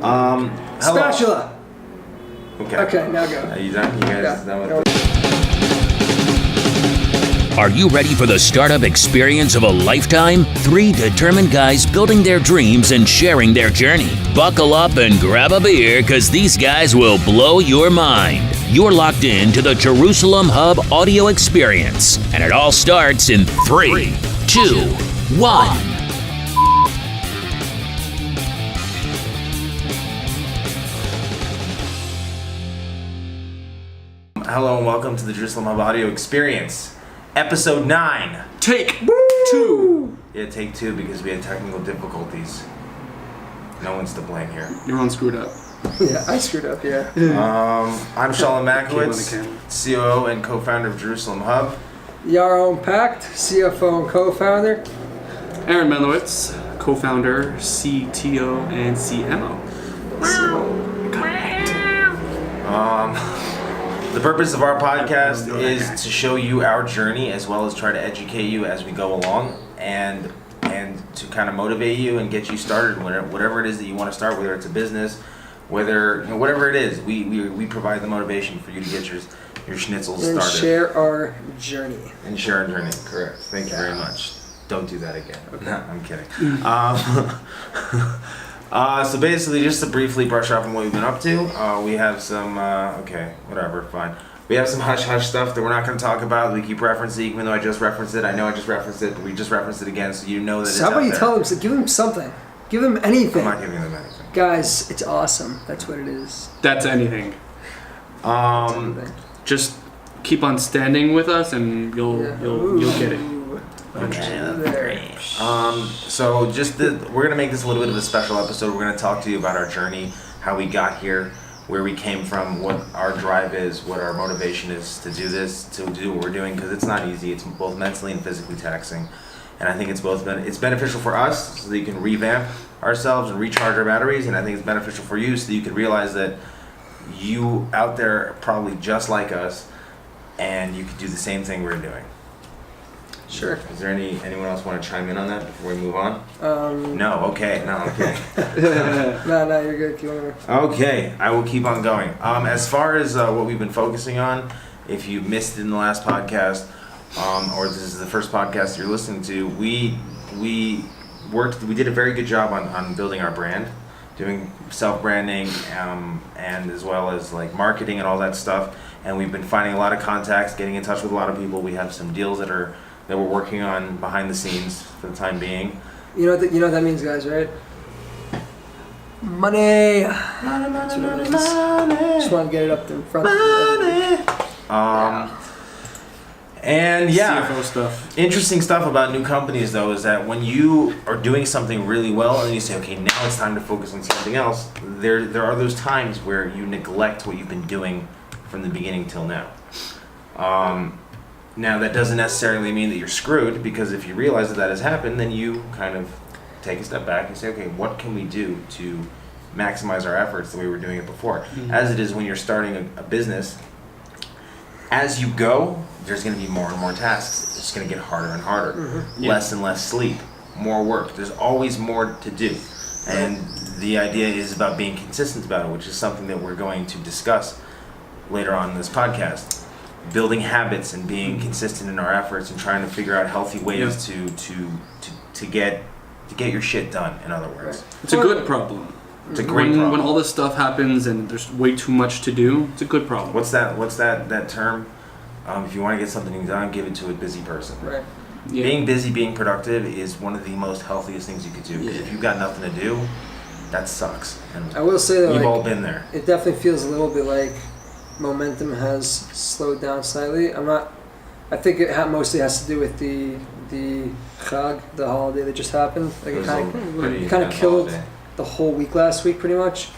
Hello. Spatula. Okay, now go. Are you done? You guys done with this? Are you ready for the startup experience of a lifetime? 3 determined guys building their dreams and sharing their journey. Buckle up and grab a beer, because these guys will blow your mind. You're locked in to the Jerusalem Hub audio experience, and it all starts in 3, 2, 1. Hello and welcome to the Jerusalem Hub audio experience. Episode 9. Take 2. Yeah, take 2 because we had technical difficulties. No one's to blame here. Your one screwed up. Yeah, I screwed up, yeah. I'm Shalom, COO and co-founder of Jerusalem Hub. Jaron Pact, CFO and co-founder. Aaron Menowitz, co-founder, CTO, and CMO. The purpose of our podcast is to show you our journey as well as try to educate you as we go along and to kind of motivate you and get you started whatever it is that you want to start, whether it's a business, whatever it is, we provide the motivation for you to get your schnitzels started. And share our journey. Correct. Thank you very much. Don't do that again. Okay. No, I'm kidding. So basically, just to briefly brush up on what we've been up to, we have some, fine. We have some hush-hush stuff that we're not going to talk about. We keep referencing, even though I just referenced it. I know I just referenced it, but we just referenced it again, so you know that it's out there. Somebody tell them, so give them something. Give them anything. I'm not giving them anything. Guys, it's awesome. That's what it is. That's anything. Just keep on standing with us, and you'll get it. Okay, that's great. So we're gonna make this a little bit of a special episode. We're gonna talk to you about our journey, how we got here, where we came from, what our drive is, what our motivation is to do this, to do what we're doing, because it's not easy. It's both mentally and physically taxing, and I think it's beneficial for us so that you can revamp ourselves and recharge our batteries, and I think it's beneficial for you so that you can realize that you out there are probably just like us, and you could do the same thing we're doing. Sure. Is there anyone else want to chime in on that before we move on? No. Okay. No. Okay. No, you're good. Keep on. Okay, I will keep on going. As far as what we've been focusing on, if you missed it in the last podcast, or this is the first podcast you're listening to, we did a very good job on building our brand, doing self-branding, and as well as like marketing and all that stuff. And we've been finding a lot of contacts, getting in touch with a lot of people. We have some deals that we're working on behind the scenes for the time being. You know what that means, guys, right? Money. Money. Just want to get it up in front. And yeah, CFO stuff. Interesting stuff about new companies though is that when you are doing something really well and you say, okay, now it's time to focus on something else, there are those times where you neglect what you've been doing from the beginning till now. Now that doesn't necessarily mean that you're screwed, because if you realize that has happened, then you kind of take a step back and say, okay, what can we do to maximize our efforts the way we were doing it before? Mm-hmm. As it is when you're starting a business, as you go, there's going to be more and more tasks. It's going to get harder and harder. Mm-hmm. Yeah. Less and less sleep, more work. There's always more to do. And the idea is about being consistent about it, which is something that we're going to discuss later on in this podcast. Building habits and being consistent in our efforts and trying to figure out healthy ways to get your shit done, in other words. It's a good problem. It's a great problem. When all this stuff happens and there's way too much to do, it's a good problem. What's that term? If you want to get something done, give it to a busy person. Right. Yeah. Being busy, being productive is one of the most healthiest things you could do. Because if you've got nothing to do, that sucks. And I will say that we've all been there. It definitely feels a little bit like momentum has slowed down slightly. I think it mostly has to do with the Chag, the holiday that just happened. Like it kind of killed the whole week last week, pretty much.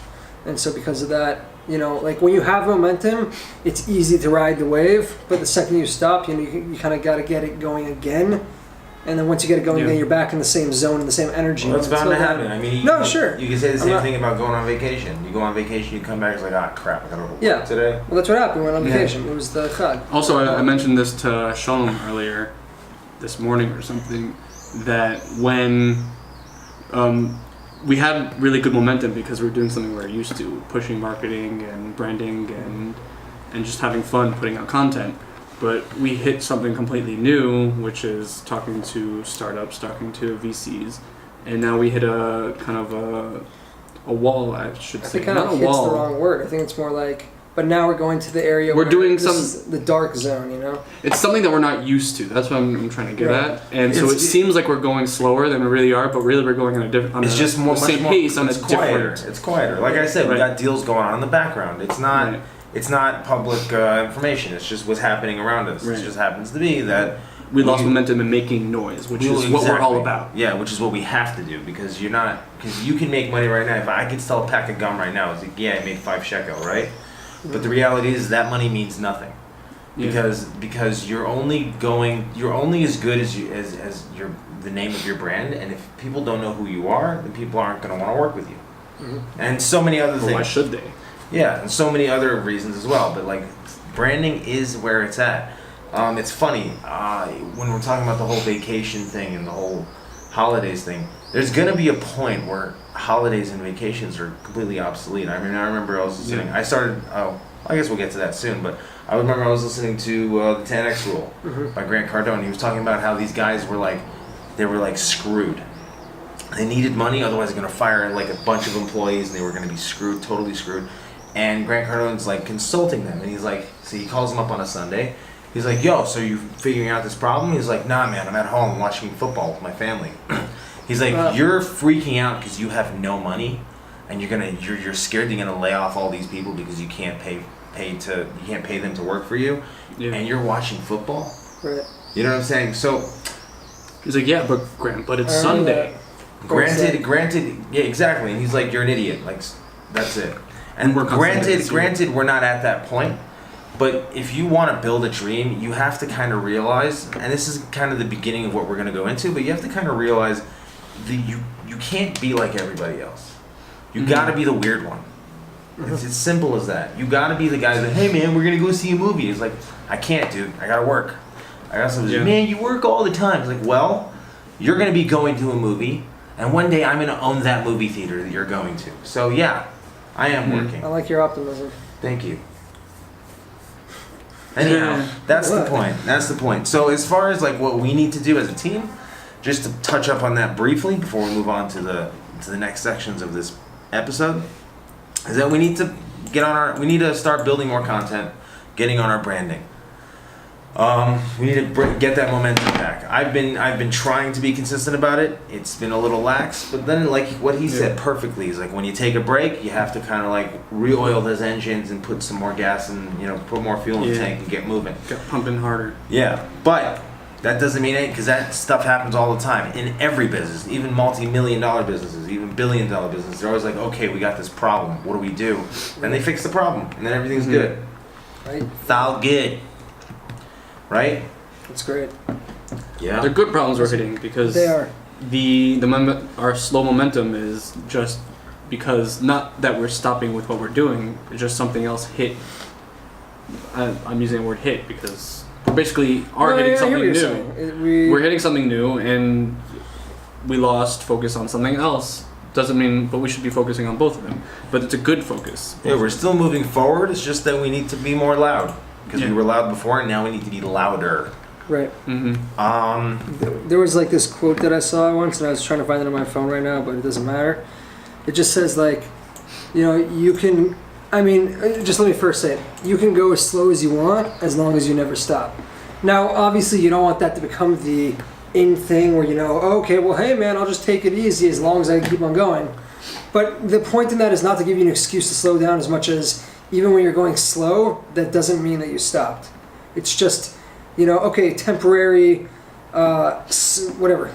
And so because of that, like when you have momentum, it's easy to ride the wave. But the second you stop, you kind of got to get it going again. And then once you get it going again, you're back in the same zone and the same energy. Well, that's bound to happen. I mean, sure. You can say the same thing about going on vacation. You go on vacation, you come back, it's like, crap, I got to work today. Well, that's what happened. We went on vacation. It was the Chag. Also, I mentioned this to Shalom earlier this morning or something, that when we had really good momentum because we were doing something we were used to, pushing marketing and branding and just having fun putting out content. But we hit something completely new, which is talking to startups, talking to VCs, and now we hit a kind of a wall, I should say. I think kind of hit's the wrong word. I think it's more like, but now we're going to the area we're where doing this is the dark zone, you know? It's something that we're not used to. That's what I'm trying to get Right. at. And so it seems like we're going slower than we really are, but really we're going on a different, It's just more, the same much more, pace on a it's quieter. different. It's quieter. Like I said, we Right. got deals going on in the background. It's not. Right. It's not public information. It's just what's happening around us. Right. It just happens to be that We lost momentum in making noise, which is what we're all about. Yeah, which is what we have to do because you can make money right now. If I could sell a pack of gum right now, it's like, yeah, I made 5 shekel, right? But the reality is that money means nothing Yeah. because you're only as good as the name of your brand, and if people don't know who you are, then people aren't going to want to work with you. Mm-hmm. And so many other Or things. why should they? Yeah, and so many other reasons as well. But like, branding is where it's at. It's funny when we're talking about the whole vacation thing and the whole holidays thing. There's gonna be a point where holidays and vacations are completely obsolete. I mean, I remember I was listening. Yeah. I started. Oh, I guess we'll get to that soon. But I remember I was listening to the 10X Rule by Grant Cardone. He was talking about how these guys were like screwed. They needed money, otherwise they're gonna fire like a bunch of employees, and they were gonna be screwed, totally screwed. And Grant Cardone's like consulting them, and he's like, so he calls them up on a Sunday. He's like, yo, so you figuring out this problem? He's like, nah, man, I'm at home watching football with my family. He's like, you're freaking out because you have no money, and you're scared you're gonna lay off all these people because you can't pay them to work for you, and you're watching football. Right. You know what I'm saying? So He's like, yeah, but Grant, but it's Sunday. granted, yeah, exactly. And he's like, you're an idiot. Like, that's it. And We're granted, we're not at that point. But if you want to build a dream, you have to kind of realize, and this is kind of the beginning of what we're going to go into, but you have to kind of realize that you can't be like everybody else. You got to be the weird one. It's as simple as that. You got to be the guy that, hey man, we're going to go see a movie. It's like, I can't, dude. I got to work. I got something to do. Man, you work all the time. It's like, well, you're going to be going to a movie, and one day I'm going to own that movie theater that you're going to. So yeah, I am working. I like your optimism. Thank you. Anyhow, that's the point. That's the point. So as far as like what we need to do as a team, just to touch up on that briefly before we move on to the next sections of this episode, is that we need to start building more content, getting on our branding. We need to get that momentum back. I've been trying to be consistent about it. It's been a little lax, but then like what he said perfectly is like when you take a break, you have to kind of like re-oil those engines and put some more gas and put more fuel in the tank and get moving. Get pumping harder. Yeah, but that doesn't mean anything because that stuff happens all the time in every business, even multi-million-dollar businesses, even billion-dollar businesses. They're always like, okay, we got this problem. What do we do? And they fix the problem, and then everything's good. Right. It's all good. Right? That's great. Yeah. They're good problems we're hitting because They are. Our slow momentum is just because not that we're stopping with what we're doing, it's just something else hit. I'm using the word hit because we're basically hitting something new. We're hitting something new and we lost focus on something else. Doesn't mean, but we should be focusing on both of them. But it's a good focus. Yeah, we're still moving forward. It's just that we need to be more loud because we were loud before, and now we need to be louder. Right. Mm-hmm. There was like this quote that I saw once, and I was trying to find it on my phone right now, but it doesn't matter. It just says like, you can. I mean, just let me first say it. You can go as slow as you want as long as you never stop. Now, obviously, you don't want that to become the in thing where okay, well, hey man, I'll just take it easy as long as I keep on going. But the point in that is not to give you an excuse to slow down as much as even when you're going slow, that doesn't mean that you stopped. It's just, okay, temporary slowdown,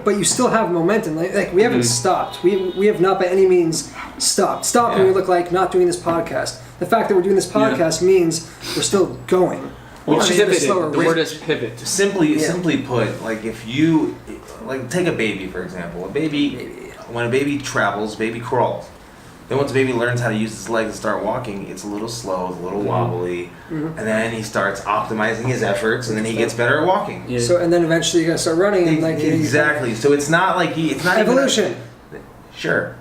but you still have momentum. Like we haven't stopped. We have not by any means stopped. Stopping would look like not doing this podcast. The fact that we're doing this podcast means we're still going. Well, pivoted. The word rate. is pivot. Simply put, like if you take a baby for example. When a baby travels, baby crawls. Then once the baby learns how to use his legs and start walking, it's a little slow, it's a little wobbly, and then he starts optimizing his efforts, and then he gets better at walking. Yeah. So and then eventually you gotta start running and exactly. So it's not like it's not evolution. Sure.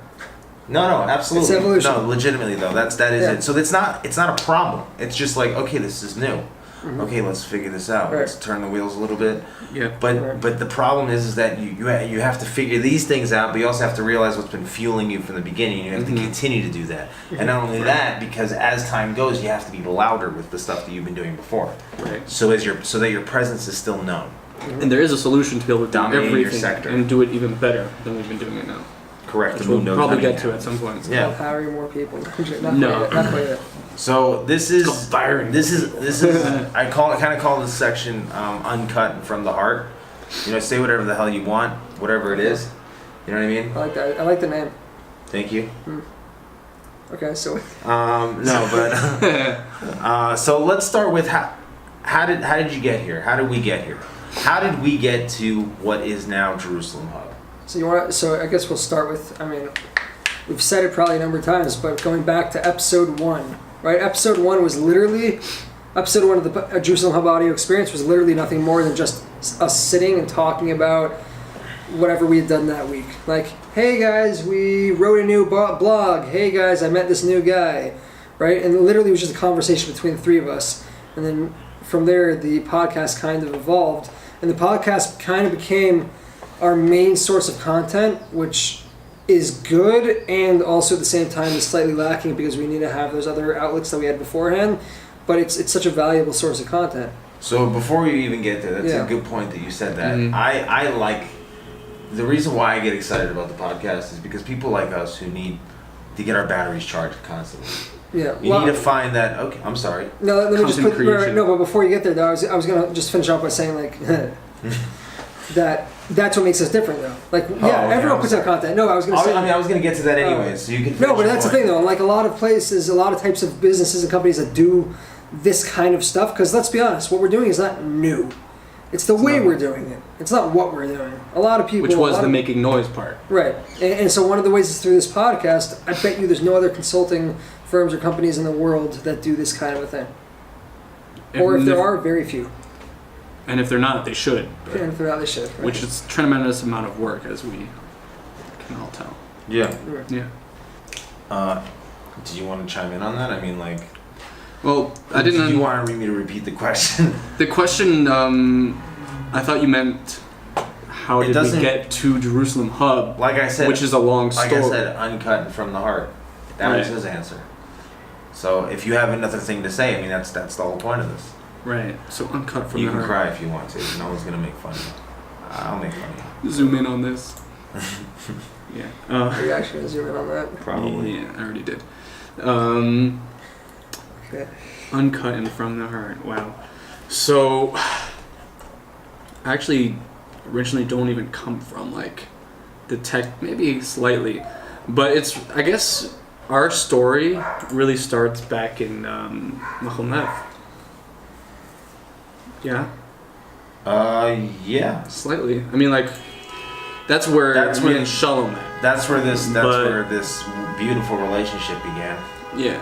No, absolutely. It's evolution. No, legitimately though, that is Yeah. it. So it's not a problem. It's just like, okay, this is new. Okay, let's figure this out. Right. Let's turn the wheels a little bit. Yeah. But the problem is that you have to figure these things out, but you also have to realize what's been fueling you from the beginning. You have to continue to do that. And not only that, because as time goes, you have to be louder with the stuff that you've been doing before. Right. So that your presence is still known. And there is a solution to be able to do Dominate your everything sector. and do it even better than we've been doing it now. Correct. Which The moon we'll knows probably how get to do at some point. Yeah. Hire more people. No. Not quite yet. So this is called firing. This is I kind of call this section uncut and from the heart. Say whatever the hell you want, whatever it is. You know what I mean? I like that. I like the name. Thank you. Okay, so No, but so let's start with how did you get here? How did we get here? How did we get to what is now Jerusalem Hub? So I guess we'll start with. I mean, we've said it probably a number of times, but going back to episode 1, right? Episode 1 was literally episode 1 of the Jerusalem Hub audio experience was literally nothing more than just us sitting and talking about whatever we had done that week. Like, hey guys, we wrote a new blog. Hey guys, I met this new guy, right? And literally it was just a conversation between the three of us. And then from there, the podcast kind of evolved. And the podcast kind of became our main source of content, which is good and also at the same time is slightly lacking because we need to have those other outlets that we had beforehand. But it's such a valuable source of content. So before you even get there, that's Yeah. a good point that you said that. I like the reason why I get excited about the podcast is because people like us who need to get our batteries charged constantly. Yeah. You need to find that. Okay, I'm sorry. No, let me just Content put. creation. No, but before you get there, though, I was gonna just finish off by saying like that's what makes us different, though. Like, yeah, okay, everyone I'm puts out sorry. content. No, I was gonna say. I was gonna get to that anyway, so you can. No, finish but your that's the point. thing, though. Like a lot of places, a lot of types of businesses and companies that do this kind of stuff. Because let's be honest, what we're doing is not new. It's the way we're doing it. It's not what we're doing. A lot of people. Which was the making noise part. Right, and so one of the ways is through this podcast. I bet you there's no other consulting firms or companies in the world that do this kind of a thing. Or if there are, very few. And if they're not, they should. And if they're not, they should. Right? Which is a tremendous amount of work, as we can all tell. Yeah. Yeah. Do you want to chime in on that? I mean, like. Well, I didn't. Do you want me to repeat the question? The question, I thought you meant how It did we doesn't- get to Jerusalem Hub, Like I said, which is a long story. like I said, uncut and from the heart. That was Right. his answer. So if you have another thing to say, I mean, that's the whole point of this. Right. So uncut from You the can heart. cry if you want to. No one's gonna make fun of you. I'll make fun of you. Zoom in on this. Yeah. Are you actually gonna zoom in on that? Probably. Yeah, I already did. Okay. Uncut and from the heart. Wow. So, I actually originally don't even come from like the tech, maybe slightly, but it's, I guess our story really starts back in Mahonef. Yeah, Yeah. slightly. I mean, like that's where That's me where- and Shalom met. That's where this But- beautiful relationship began. Yeah.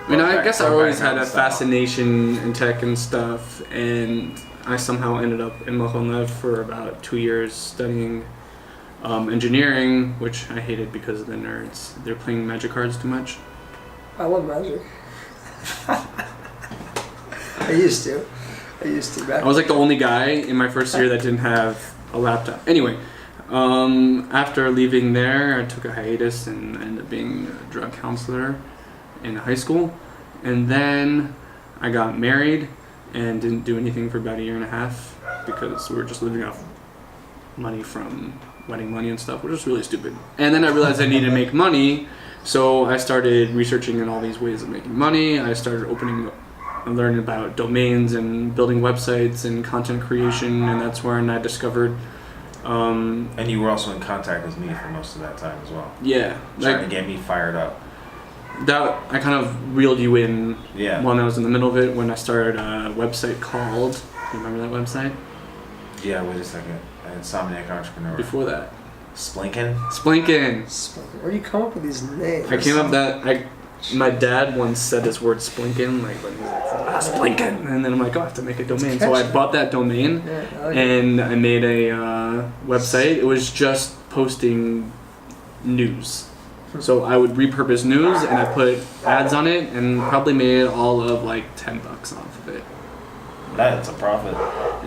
I mean, I guess I always had a Background style. fascination in tech and stuff, and I somehow ended up in Mahonef for about 2 years studying engineering, which I hated because of the nerds. They're playing magic cards too much. I love magic. I used to back. I was like the only guy in my first year that didn't have a laptop. Anyway, after leaving there, I took a hiatus and ended up being a drug counselor in high school, and then I got married and didn't do anything for about a year and a half because we were just living off money from wedding money and stuff, which was really stupid. And then I realized I needed to make money, so I started researching in all these ways of making money. I started opening and learning about domains and building websites and content creation, and that's when I discovered And you were also in contact with me for most of that time as well. yeah, Trying to like get me fired up. that. I kind of reeled you in Yeah. when I was in the middle of it, when I started a website called, do you remember that website? Yeah, wait a second. Insomniac Entrepreneur. Before that, Splinkin? Splinkin. Where do you come up with these names? I came up my dad once said this word Splinkin, like when he was like, Splinkin, and then I'm like, oh, I have to make a domain. So I catchy. bought that domain, Yeah, I like it. and I made a website. It was just posting news. So I would repurpose news and I put ads on it and probably made all of like $10 off of it. That's a profit.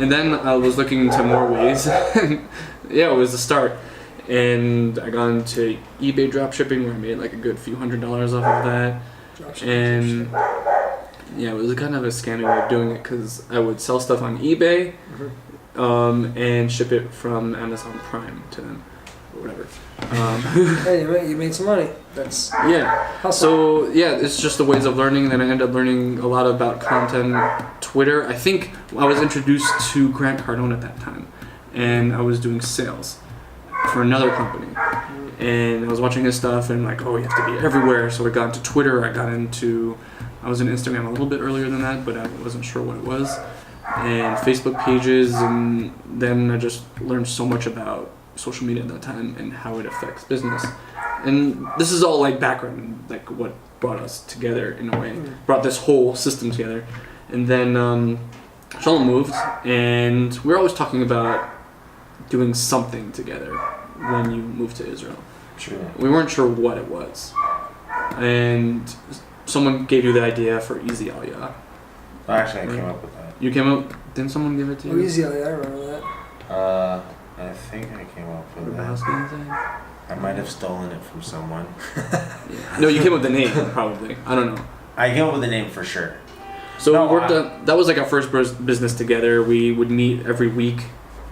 And then I was looking into more ways. Yeah, it was the start. And I got into eBay dropshipping where I made like a good few $100s off of that. And yeah, it was kind of a scammy way of doing it because I would sell stuff on eBay and ship it from Amazon Prime to them or whatever. Hey, you made some money. That's Yeah. hustle. So yeah, it's just the ways of learning. Then I ended up learning a lot about content, Twitter. I think I was introduced to Grant Cardone at that time, and I was doing sales for another company. And I was watching his stuff, and like, oh, you have to be everywhere. So I got into Twitter. I was in Instagram a little bit earlier than that, but I wasn't sure what it was. And Facebook pages, and then I just learned so much about social media at that time and how it affects business. And this is all like background, like what brought us together in a way, brought this whole system together. And then Shalom moved, and we were always talking about doing something together when you moved to Israel. True. We weren't sure what it was. And someone gave you the idea for Easy Aliyah. Actually, I came up with that. You came up, didn't someone give it to you? Oh, easy, I remember that. I think I came up Or with the house that. cleaning thing? I might have stolen it from someone. No, you came up with the name, probably. I don't know. I came up with the name for sure. So No, we worked on, that was like our first business together. We would meet every week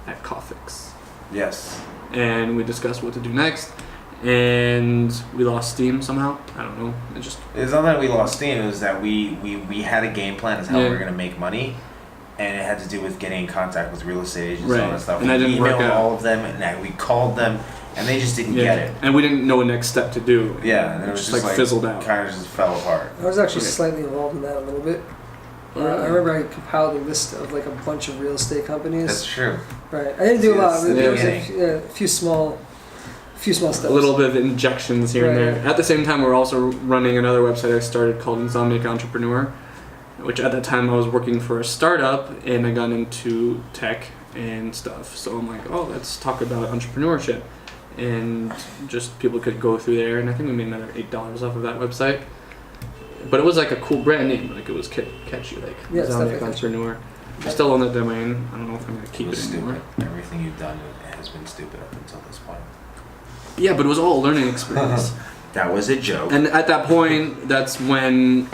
at Coffix. Yes. And we discussed what to do next. And we lost steam somehow. I don't know. It just It's not that we lost steam, it was that we had a game plan as how we Yeah. were going to make money. And it had to do with getting in contact with real estate agents Right. and all that stuff. And that we didn't work emailed out. all of them, and we called them, and they just didn't get it. And we didn't know a next step to do. Yeah, and it was just like fizzled out. Kind of just fell apart. I was actually Okay. slightly involved in that a little bit. I remember I compiled a list of like a bunch of real estate companies. That's true. Right. I didn't do a See, lot. that's But the there was beginning. a few small steps. A little bit of injections here and Right. there. At the same time, we're also running another website I started called Insomniac Entrepreneur, which at that time I was working for a startup and I got into tech and stuff. So I'm like, oh, let's talk about entrepreneurship. And just people could go through there, and I think we made another $8 off of that website. But it was like a cool brand name, like it was catchy, like Yeah, it's Insomniac definitely catchy. Entrepreneur. I still own that domain. I don't know if I'm gonna It keep was it anymore. stupid. Everything you've done has been stupid up until this point. Yeah, but it was all a learning experience. That was a joke. And at that point, that's when,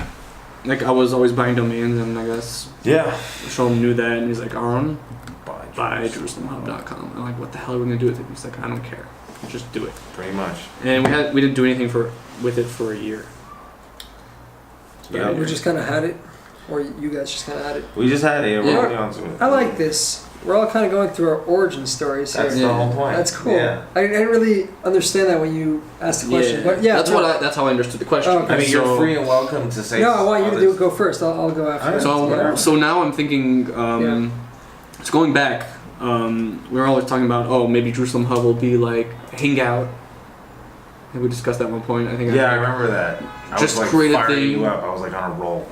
like, I was always buying domains, and I guess Yeah. Shalom knew that, and he's like, Aaron, Buy buy JerusalemHub.com. I'm like, what the hell are we gonna do with it? He's like, I don't care, just do it. Pretty much. And we didn't do anything with it for a year. Yeah. We just kind of had it, or you guys just kind of had it. We just had it. Yeah. We're working on it. I like this. We're all kind of going through our origin stories here. That's Yeah. the whole point. That's cool. Yeah. I didn't really understand that when you asked the question, but yeah, that's no, that's how I understood the question. Oh, okay. I mean, you're So- free and welcome to say. No, I want you to others. go first. I'll go after. Alright. So now I'm thinking, so going back, we were always talking about, oh, maybe Jerusalem Hub will be like a hangout. I think we discussed that at one point. I think. Yeah, I remember that. I Just was like create a firing thing. you up. I was like on a roll.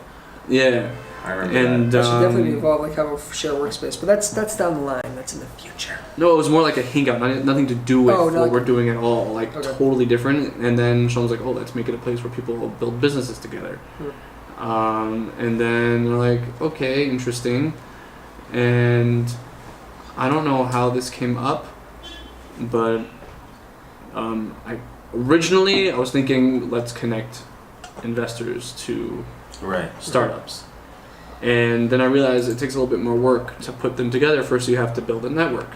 Yeah, I remember and I should definitely be involved, like have a shared workspace, but that's down the line. That's in the future. no, it was more like a hangout, nothing to do with Oh, not what we're like- doing at all. Like Okay. totally different. And then Sean was like, oh, let's make it a place where people will build businesses together. And then they're like, okay, interesting. And I don't know how this came up, but originally I was thinking, let's connect investors to Right. startups. And then I realized it takes a little bit more work to put them together. First, you have to build a network.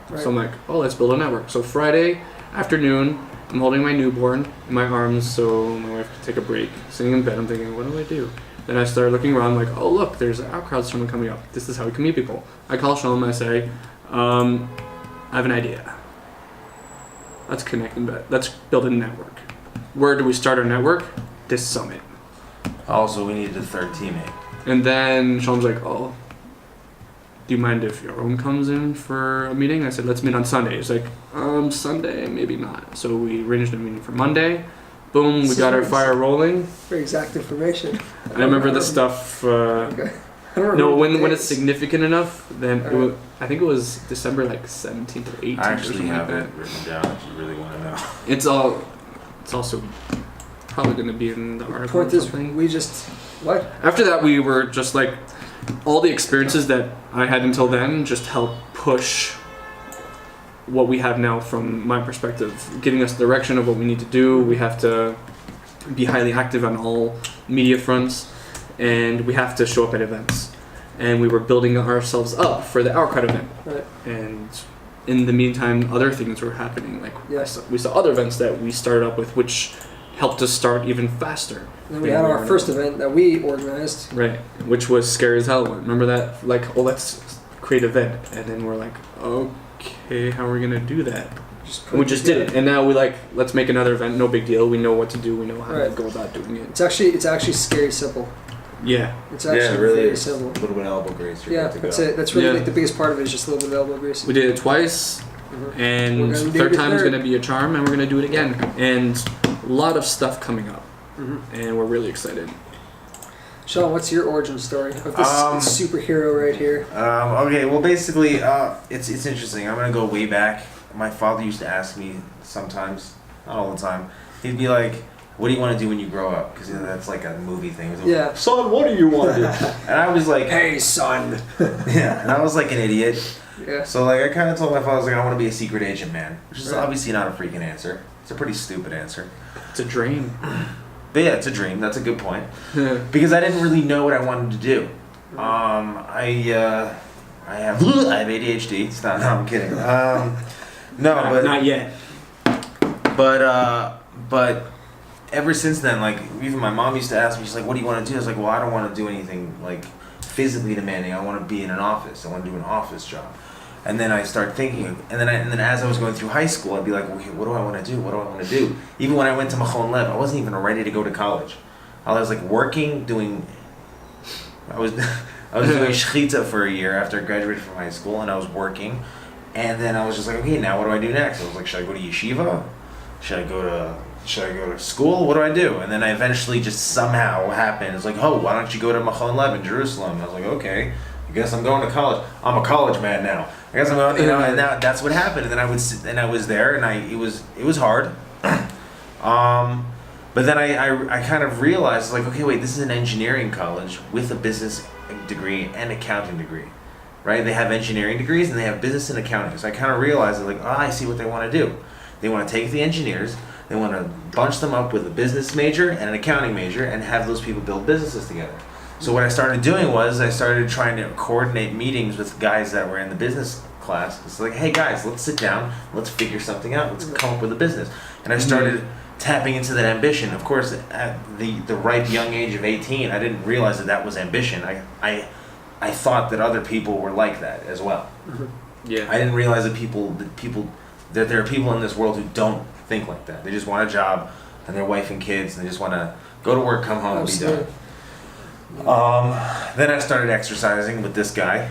Right. So I'm like, oh, let's build a network. So Friday afternoon, I'm holding my newborn in my arms so my wife can take a break. Sitting in bed, I'm thinking, what do I do? Then I started looking around, like, oh, look, there's an outcrowd sermon coming up. This is how we can meet people. I call Shalom, I say, I have an idea. Let's connect and let's build a network. Where do we start our network? This summit. Also, we needed a third teammate. And then Shalom's like, oh, do you mind if Jaron comes in for a meeting? I said, let's meet on Sunday. He's like, Sunday, maybe not. So we arranged a meeting for Monday. Boom, we got our fire rolling. Very exact information. I remember the stuff, Okay. don't remember No, the when it's dates. significant enough, then it Alright. was, I think it was December like 17th or 18th. I or actually something have like it written down if you really want to know. that. It's also probably going to be in the article or Point is, something. we just what? After that, we were just like, all the experiences that I had until then just helped push what we have now from my perspective, giving us direction of what we need to do. We have to be highly active on all media fronts, and we have to show up at events. And we were building ourselves up for the Our Cut event. Right. And in the meantime, other things were happening. Like Yes. we saw other events that we started up with, which helped us start even faster. And then we had our first event that we organized. Right, which was scary as hell. Remember that? Like, oh, let's create an event, and then we're like, okay, how are we gonna do that? And we just did it, and now we like, let's make another event. No big deal. We know what to do. We know how to Right. go about doing it. It's actually scary simple. Yeah, It's actually Yeah, it really very is. simple. A little bit of elbow grease. You're Yeah, good to that's go. it. That's really Yeah. like the biggest part of it is just a little bit of elbow grease. we did it twice, Mhm. and We're gonna do third it time's third. gonna be a charm, and we're gonna do it again. And a lot of stuff coming up, Mhm. and we're really excited. Sean, what's your origin story of this superhero right here? Okay, well, basically, it's interesting. I'm gonna go way back. My father used to ask me sometimes, not all the time. He'd be like, "What do you want to do when you grow up?" Because that's like a movie thing. He was like, Yeah. Son, what do you want to do? And I was like, Hey, son. yeah, and I was like an idiot. Yeah. So like, I kind of told my father, I was like, I want to be a secret agent, man. Which is Right. obviously not a freaking answer. It's a pretty stupid answer. It's a dream. But yeah, it's a dream. That's a good point. Because I didn't really know what I wanted to do. I have ADHD. It's not. No, I'm kidding. No, but not yet. but ever since then, like even my mom used to ask me, she's like, "What do you want to do?" I was like, "Well, I don't want to do anything like physically demanding. I want to be in an office. I want to do an office job." And then I start thinking, and then as I was going through high school, I'd be like, "Okay, what do I want to do? What do I want to do?" Even when I went to Machon Lev, I wasn't even ready to go to college. I was like working, doing. I was doing shechita for a year after I graduated from high school, and I was working. And then I was just like, okay, now what do I do next? I was like, should I go to yeshiva? Should I go to school? What do I do? And then I eventually just somehow happened. It's like, oh, why don't you go to Machon Lev in Jerusalem? And I was like, okay, I guess I'm going to college. I'm a college man now. I guess I'm going, and now that's what happened. And then I was there, and it was hard. But then I kind of realized, like, okay, wait, this is an engineering college with a business degree and accounting degree. Right? They have engineering degrees and they have business and accounting. So I kind of realized, like, I see what they want to do. They want to take the engineers, they want to bunch them up with a business major and an accounting major and have those people build businesses together. So what I started doing was I started trying to coordinate meetings with guys that were in the business class. It's like, hey guys, let's sit down, let's figure something out, let's come up with a business. And I started tapping into that ambition. Of course, at the ripe young age of 18, I didn't realize that was ambition. I thought that other people were like that as well. Yeah. I didn't realize that there are people in this world who don't think like that. They just want a job and their wife and kids, and they just want to go to work, come home, and be done. Then I started exercising with this guy,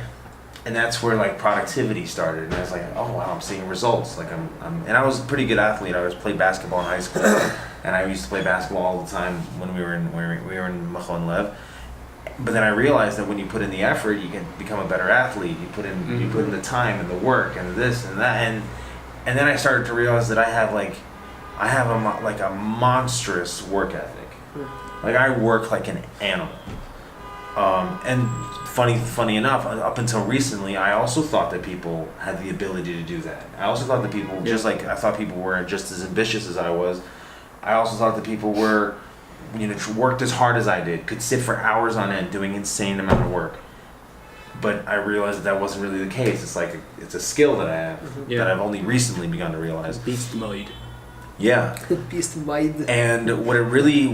and that's where like productivity started. And I was like, oh wow, I'm seeing results. Like and I was a pretty good athlete. I played basketball in high school, and I used to play basketball all the time when we were in Machon Lev. But then I realized that when you put in the effort, you can become a better athlete. You put in the time and the work and this and that, and then I started to realize that I have a monstrous work ethic. Like I work like an animal. And funny enough, up until recently, I also thought that people had the ability to do that. I also thought that people, just like I thought people were just as ambitious as I was. I also thought that people were, worked as hard as I did, could sit for hours on end doing insane amount of work. But I realized that wasn't really the case. It's like it's a skill that I have that I've only recently begun to realize. Beast mode. Yeah. Beast mind. And what really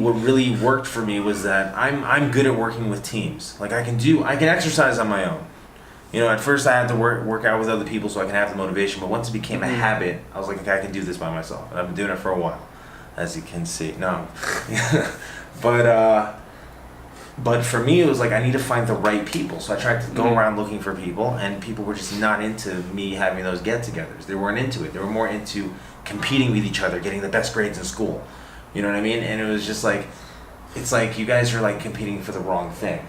worked for me was that I'm good at working with teams. Like I can exercise on my own. At first I had to work out with other people so I can have the motivation. But once it became a habit, I was like, okay, I can do this by myself. And I've been doing it for a while, as you can see. No, but for me it was like I need to find the right people. So I tried to go around looking for people, and people were just not into me having those get-togethers. They weren't into it. They were more into competing with each other, getting the best grades in school. You know what I mean? And it was just like, it's like you guys are like competing for the wrong thing.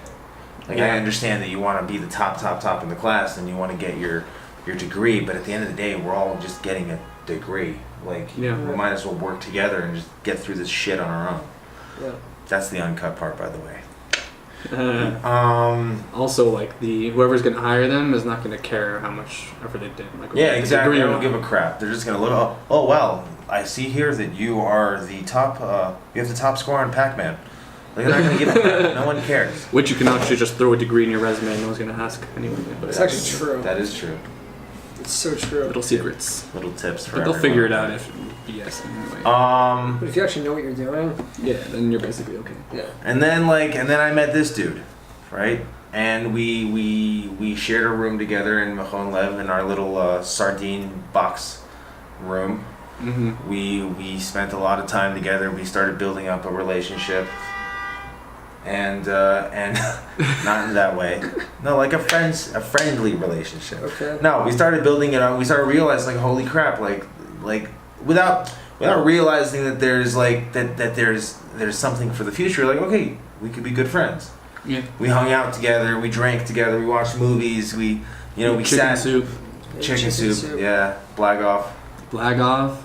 Like I understand that you want to be the top in the class and you want to get your degree, but at the end of the day, we're all just getting a degree. Like we might as well work together and just get through this shit on our own. Yeah. That's the uncut part, by the way. Also, like whoever's gonna hire them is not gonna care how much effort they did. Like, yeah, exactly. They don't give a crap. They're just gonna look. Oh well, I see here that you are the top. You have the top score on Pac-Man. Like, they're not gonna give a crap. No one cares. Which you can actually just throw a degree in your resume and no one's gonna ask anyway. But It's actually true. That is true. It's so true. Little secrets. Little tips for But they'll everyone. figure it out if BS anyway. But if you actually know what you're doing, Yeah, then you're basically okay. yeah. And then I met this dude, right? And we shared a room together in Machon Lev in our little sardine box room. Mm-hmm. We spent a lot of time together. We started building up a relationship, and not in that way. No, like a friendly relationship. Okay. No, we started building it up. We started realizing, like, holy crap, like without realizing that there's like that there's something for the future. Like, okay, we could be good friends. Yeah. We hung out together. We drank together. We watched movies. We Chicken sat. soup. Chicken soup. Yeah, Blagoff. Blagoff.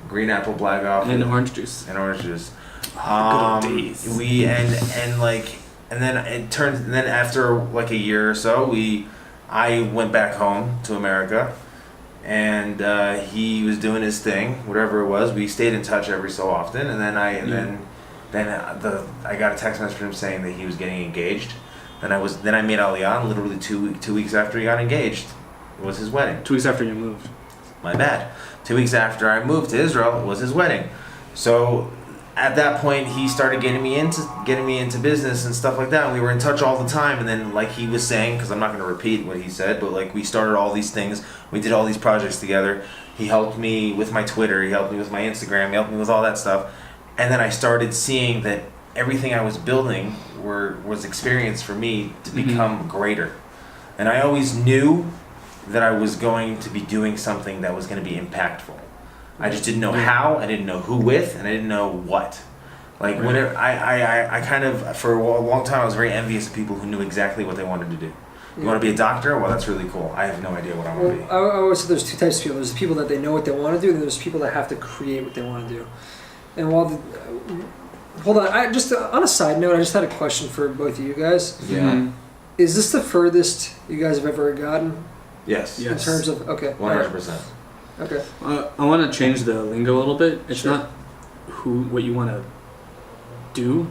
Green apple Blagoff. And orange juice. And orange juice. Good old days. And then after like a year or so, I went back home to America, and he was doing his thing, whatever it was. We stayed in touch every so often, and then I got a text message from him saying that he was getting engaged. Then I made Aliyah, and literally two weeks after he got engaged, it was his wedding. 2 weeks after you moved. My bad. 2 weeks after I moved to Israel, it was his wedding. So at that point, he started getting me into business and stuff like that. And we were in touch all the time. And then, like he was saying, because I'm not going to repeat what he said, but like we started all these things. We did all these projects together. He helped me with my Twitter. He helped me with my Instagram. He helped me with all that stuff. And then I started seeing that everything I was building was experience for me to become greater. And I always knew that I was going to be doing something that was going to be impactful. I just didn't know how, I didn't know who with, and I didn't know what. Like, whenever I kind of, for a long time, I was very envious of people who knew exactly what they wanted to do. You want to be a doctor? Well, that's really cool. I have no idea what I want to be. I always say there's two types of people. There's people that they know what they want to do, and there's people that have to create what they want to do. And hold on, on a side note, I just had a question for both of you guys. Yeah. Mm-hmm. Is this the furthest you guys have ever gotten? Yes. In terms of, okay. 100%. Okay. I want to change the lingo a little bit. It's not what you want to do.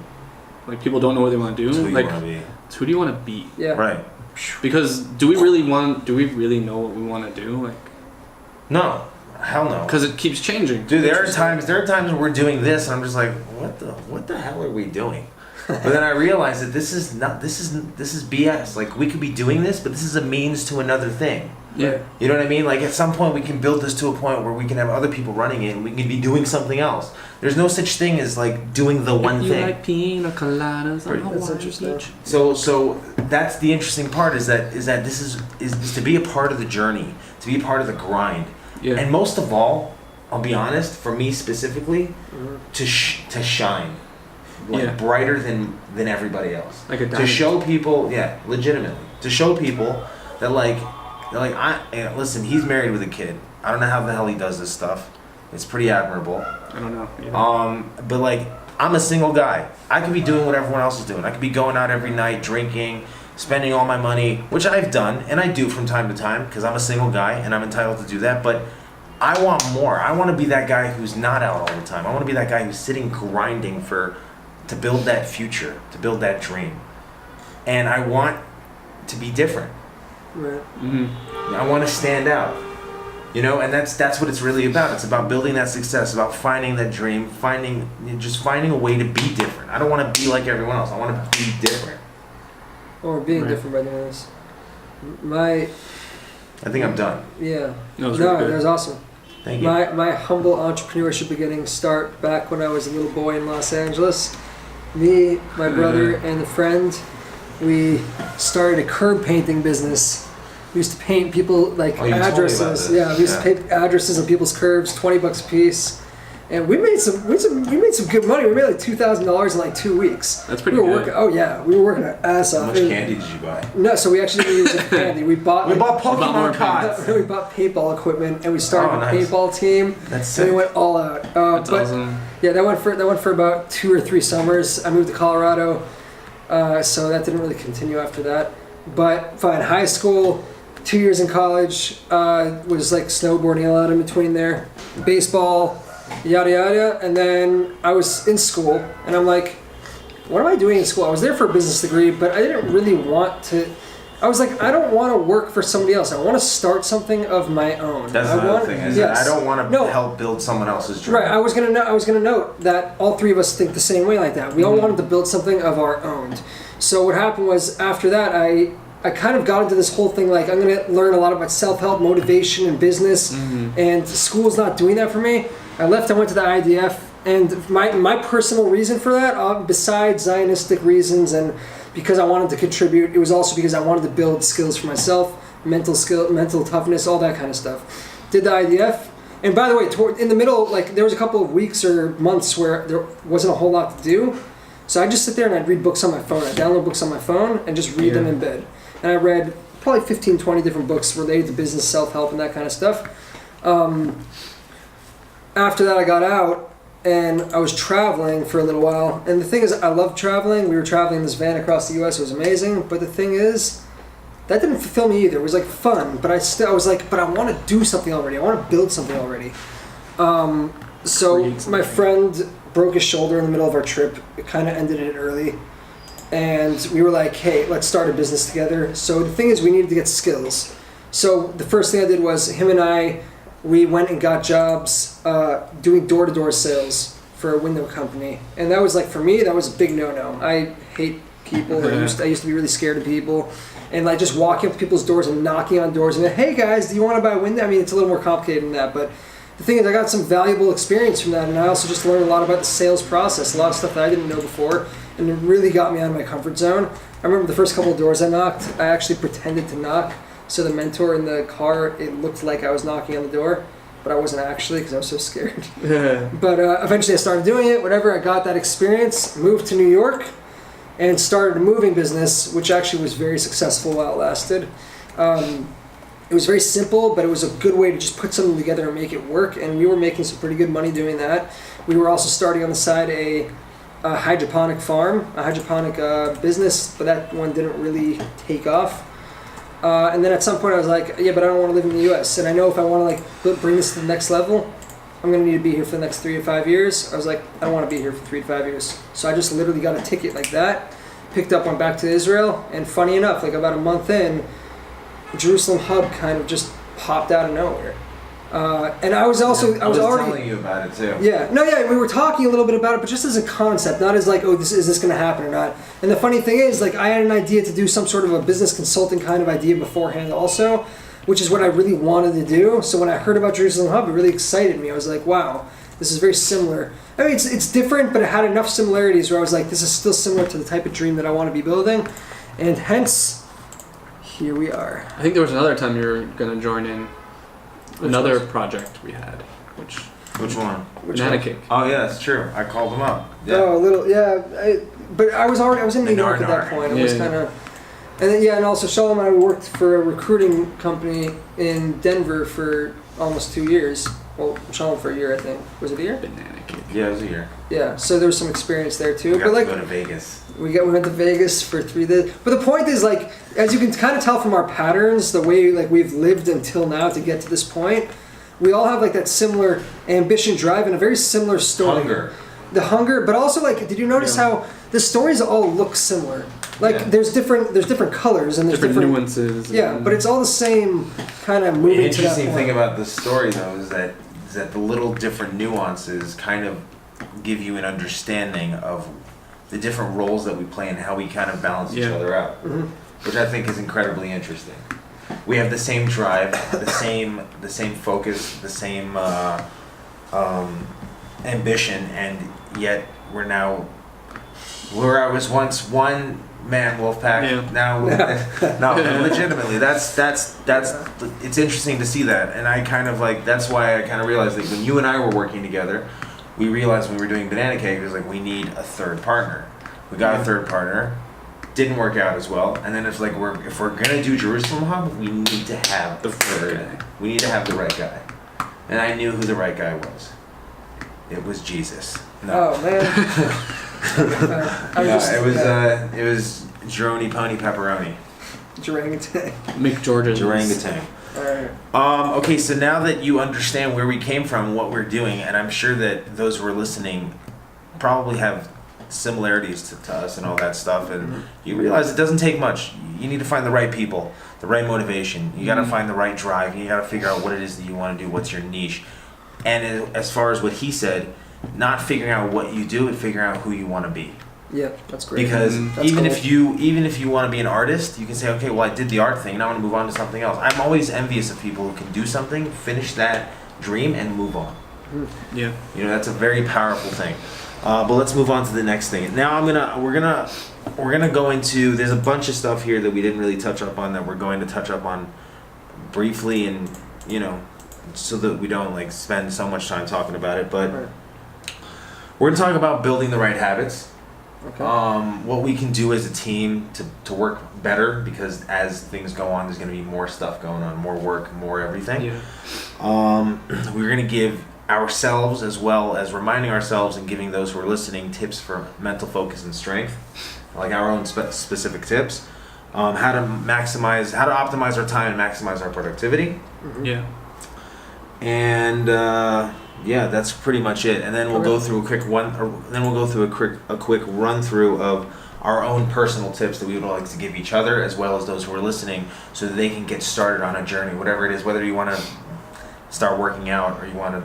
Like, people don't know what they want to do. It's who you like, want to be. it's who do you want to be? Yeah. Right. Because do we really know what we want to do? Like, No. Hell no. because it keeps changing. Dude, there are times when we're doing this, and I'm just like, what the hell are we doing? But then I realized that this is BS. Like, we could be doing this, but this is a means to another thing. Yeah. You know what I mean? Like, at some point we can build this to a point where we can have other people running it, and we can be doing something else. There's no such thing as like doing the one you thing. like pina coladas on That's Hawaii interesting. Beach. So that's the interesting part is that this is to be a part of the journey, to be a part of the grind. Yeah. And most of all, I'll be honest, for me specifically, to shine, like brighter than everybody else. Like a to diamond. show people, legitimately, to show people that listen, he's married with a kid. I don't know how the hell he does this stuff. It's pretty admirable. I don't know. Either. But like, I'm a single guy. I could be doing what everyone else is doing. I could be going out every night, drinking, spending all my money, which I've done, and I do from time to time, because I'm a single guy, and I'm entitled to do that, but I want more. I want to be that guy who's not out all the time. I want to be that guy who's sitting grinding to build that future, to build that dream. And I want to be different. Right. Mm-hmm. I want to stand out. And that's what it's really about. It's about building that success, about finding that dream, finding a way to be different. I don't want to be like everyone else. I want to be different. Or being different by doing this. I think I'm done. Yeah. That was really good. That was awesome. Thank you. My humble entrepreneurship beginning start back when I was a little boy in Los Angeles. Me, my brother, and a friend, we started a curb painting business. We used to paint people like Oh, you told me about addresses. this. Yeah, we used to paint addresses on people's curbs, $20 a piece. And we made some good money. We made like $2,000 in like 2 weeks. That's pretty we were good. Working, oh yeah, we were working our ass off. How much candy did you buy? No, so we actually didn't use candy. We bought Pokemon cards. we bought paintball equipment and we started nice. a paintball team. That's sick. And we went all out. That's awesome. Yeah, that went for about 2 or 3 summers. I moved to Colorado, so that didn't really continue after that. But fine, high school, 2 years in college, was like snowboarding a lot in between there, baseball, yada yada, and then I was in school, and I'm like, what am I doing in school? I was there for a business degree, but I didn't really want to. I was like, I don't want to work for somebody else. I want to start something of my own. That's another thing. Is yes. I don't want to help build someone else's dream. Right. I was gonna note that all 3 of us think the same way like that. We all wanted to build something of our own. So what happened was after that, I kind of got into this whole thing like I'm going to learn a lot about self-help, motivation, and business, and school's not doing that for me. I left, I went to the IDF, and my personal reason for that, besides Zionistic reasons and because I wanted to contribute, it was also because I wanted to build skills for myself, mental toughness, all that kind of stuff. Did the IDF, and by the way, in the middle, like there was a couple of weeks or months where there wasn't a whole lot to do, so I'd just sit there and I'd read books on my phone. I'd download books on my phone and just read them in bed. And I read probably 15, 20 different books related to business, self-help, and that kind of stuff. After that, I got out, and I was traveling for a little while. And the thing is, I love traveling. We were traveling in this van across the U.S. It was amazing. But the thing is, that didn't fulfill me either. It was like fun, but I was like, but I want to do something already. I want to build something already. So my friend broke his shoulder in the middle of our trip. It kind of ended it early. And we were like, hey, let's start a business together. So the thing is, we needed to get skills. So the first thing I did was him and we went and got jobs doing door-to-door sales for a window company. And that was like, for me, that was a big no-no. I hate people. I used to be really scared of people. And like just walking up to people's doors and knocking on doors and hey guys, do you want to buy a window? I mean, it's a little more complicated than that. But the thing is, I got some valuable experience from that. And I also just learned a lot about the sales process, a lot of stuff that I didn't know before. And it really got me out of my comfort zone. I remember the first couple of doors I knocked, I actually pretended to knock. So the mentor in the car, it looked like I was knocking on the door, but I wasn't actually because I was so scared. But eventually I started doing it, whatever. I got that experience, moved to New York, and started a moving business, which actually was very successful while it lasted. It was very simple, but it was a good way to just put something together and make it work. And we were making some pretty good money doing that. We were also starting on the side a hydroponic farm, a hydroponic business, but that one didn't really take off. And then at some point I was like, yeah, but I don't want to live in the U.S. And I know if I want to like bring this to the next level, I'm going to need to be here for the next 3 to 5 years. I was like, I don't want to be here for 3 to 5 years. So I just literally got a ticket like that, picked up, went back to Israel, and funny enough, like about a month in, Jerusalem Hub kind of just popped out of nowhere. And I was already telling you about it too. Yeah, we were talking a little bit about it, but just as a concept, not as like, oh, is this going to happen or not? And the funny thing is, like, I had an idea to do some sort of a business consulting kind of idea beforehand, also, which is what I really wanted to do. So when I heard about Jerusalem Hub, it really excited me. I was like, wow, this is very similar. I mean, it's different, but it had enough similarities where I was like, this is still similar to the type of dream that I want to be building, and hence, here we are. I think there was another time you were going to join in. Another project we had, which one? Banana Cake. Oh yeah, that's true. I called them up. Yeah. Oh, a little, yeah. But I was in New York at that point. It was kind of, and then and also Shalom and I worked for a recruiting company in Denver for almost 2 years. Well, Shalom for a year, I think. Was it a year? Banana Cake. Yeah, it was a year. Yeah, so there was some experience there too. We got but like, to go to Vegas. We went to Vegas for 3 days. But the point is, like, as you can kind of tell from our patterns, the way like we've lived until now to get to this point, we all have like that similar ambition, drive, and a very similar story. The hunger, but also like, did you notice how the stories all look similar? Like there's different colors and there's different nuances. Yeah, but it's all the same kind of moving. The interesting thing about the story though is that the little different nuances kind of give you an understanding of the different roles that we play and how we kind of balance each other out, which I think is incredibly interesting. We have the same drive, the same focus, the same ambition, and yet we're now where I was once one man wolf pack. Yeah. Now, no, legitimately, that's it's interesting to see that, and I kind of like that's why I kind of realized that when you and I were working together, we realized when we were doing Banana Cake, it was like, we need a third partner. We got a third partner. Didn't work out as well. And then it's like, if we're going to do Jerusalem Hub, we need to have the third guy. We need to have the right guy. And I knew who the right guy was. It was Jesus. No. Oh man. It was Jeroni Pony Pepperoni. Orangutan. McGeorge's. Orangutan. Alright. Okay, so now that you understand where we came from, what we're doing, and I'm sure that those who are listening probably have similarities to us and all that stuff, and you realize it doesn't take much. You need to find the right people, the right motivation. You got to find the right drive. You got to figure out what it is that you want to do, what's your niche. And as far as what he said, not figuring out what you do, but figuring out who you want to be. Yeah, that's great. Because That's even cool. if you want to be an artist, you can say, okay, well, I did the art thing, now I want to move on to something else. I'm always envious of people who can do something, finish that dream, and move on. Yeah. You know, that's a very powerful thing. But let's move on to the next thing. Now we're gonna go into. There's a bunch of stuff here that we didn't really touch up on that we're going to touch up on briefly, and you know, so that we don't like spend so much time talking about it. But Right. we're gonna talk about building the right habits. Okay. What we can do as a team to work better, because as things go on, there's going to be more stuff going on, more work, more everything. Yeah. We're going to give ourselves, as well as reminding ourselves and giving those who are listening, tips for mental focus and strength, like our own specific tips. How to optimize our time and maximize our productivity. Yeah. And yeah, that's pretty much it. And then we'll go through a quick run through of our own personal tips that we would like to give each other, as well as those who are listening, so that they can get started on a journey, whatever it is. Whether you want to start working out, or you want to,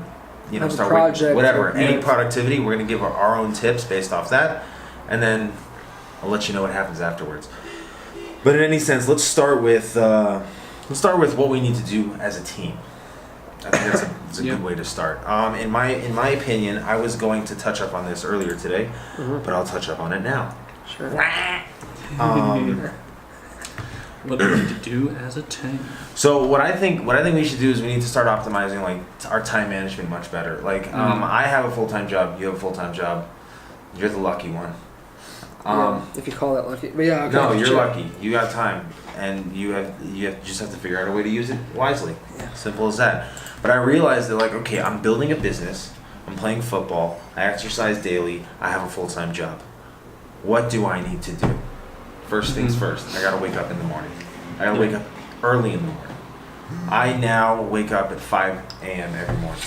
Have a start project, whatever, any yeah. productivity. We're going to give our own tips based off that, and then I'll let you know what happens afterwards. But in any sense, let's start with what we need to do as a team. I think that's a good way to start. In my opinion, I was going to touch up on this earlier today, but I'll touch up on it now. Sure. What do we need to do as a team? So what I think we should do is we need to start optimizing like our time management much better. Like I have a full-time job, you have a full-time job. You're the lucky one. If you call that lucky, but yeah. Okay, No, you're sure. lucky. You got time, and you just have to figure out a way to use it wisely. Yeah. Simple as that. But I realized that, like, okay, I'm building a business. I'm playing football. I exercise daily. I have a full-time job. What do I need to do? First things first. I gotta wake up in the morning. I gotta wake up early in the morning. I now wake up at 5 a.m. every morning.